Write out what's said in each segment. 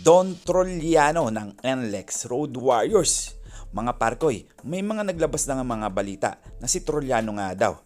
Don Trolliano ng NLEX Road Warriors. Mga parkoy, may mga naglabas na nga mga balita na si Trolliano nga daw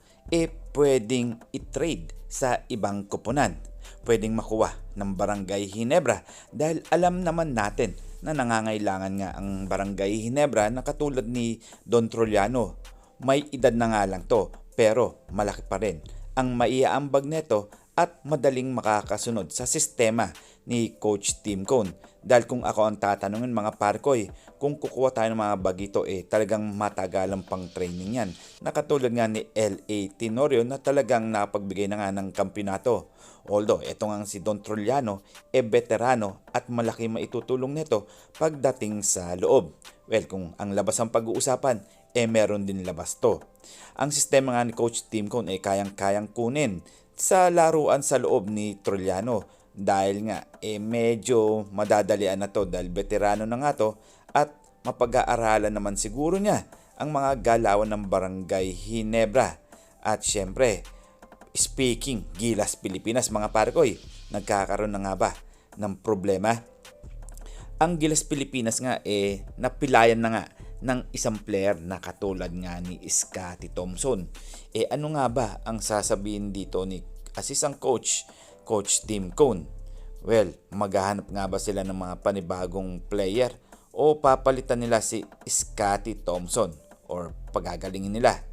pwedeng i-trade sa ibang koponan. Pwedeng makuha ng Barangay Ginebra dahil alam naman natin na nangangailangan nga ang Barangay Ginebra na katulad ni Don Trolliano. May edad na nga lang to pero malaki pa rin ang maiaambag neto at madaling makakasunod sa sistema ni Coach Tim Cone. Dahil kung ako ang tatanungin mga parkoy, kung kukuha tayo ng mga bagito talagang matagalang pang training yan. Nakatulad nga ni L.A. Tenorio na talagang napagbigay na nga ng kampyonato. Although ito nga si Don Trolliano veterano at malaki maitutulong nito pagdating sa loob. Well, kung ang labas ang pag-uusapan, meron din labas to. Ang sistema nga ni Coach Tim Cone kayang-kayang kunin sa laruan sa loob ni Trolliano dahil nga medyo madadalian na to dahil veterano na nga to at mapag-aaralan naman siguro niya ang mga galawan ng Barangay Ginebra. At syempre, speaking Gilas Pilipinas mga parkoy, nagkakaroon na nga ba ng problema? Ang Gilas Pilipinas nga napilayan na nga ng isang player na katulad nga ni Scotty Thompson. Ano nga ba ang sasabihin dito ni assistant coach Tim Cone? Well, maghahanap nga ba sila ng mga panibagong player o papalitan nila si Scotty Thompson or pagagalingin nila?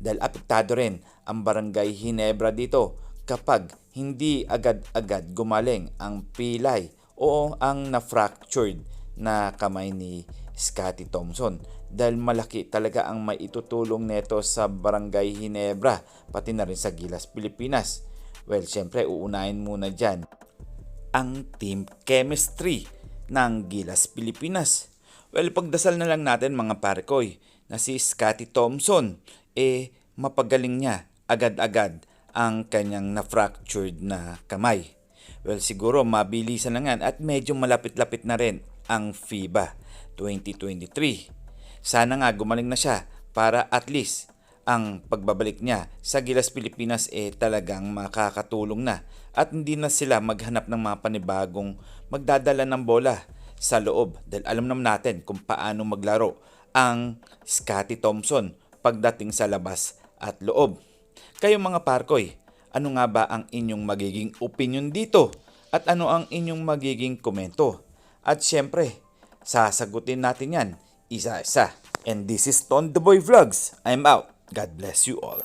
Dahil apektado rin ang Barangay Ginebra dito kapag hindi agad-agad gumaling ang pilay o ang na-fractured na kamay ni Scotty Thompson. Dahil malaki talaga ang maitutulong neto sa Barangay Ginebra pati na rin sa Gilas Pilipinas. Well, syempre uunahin muna dyan ang team chemistry ng Gilas Pilipinas. Well, pagdasal na lang natin mga parkoy na si Scotty Thompson mapagaling niya agad-agad ang kanyang na-fractured na kamay. Well, siguro mabilisan na nga at medyo malapit-lapit na rin ang FIBA 2023. Sana nga gumaling na siya para at least ang pagbabalik niya sa Gilas Pilipinas talagang makakatulong na at hindi na sila maghanap ng mga panibagong magdadala ng bola sa loob dahil alam naman natin kung paano maglaro ang Scotty Thompson pagdating sa labas at loob. Kayo mga parkoy, ano nga ba ang inyong magiging opinion dito? At ano ang inyong magiging komento? At syempre, sasagutin natin yan isa-isa. And this is Ton The Boy Vlogs. I'm out. God bless you all.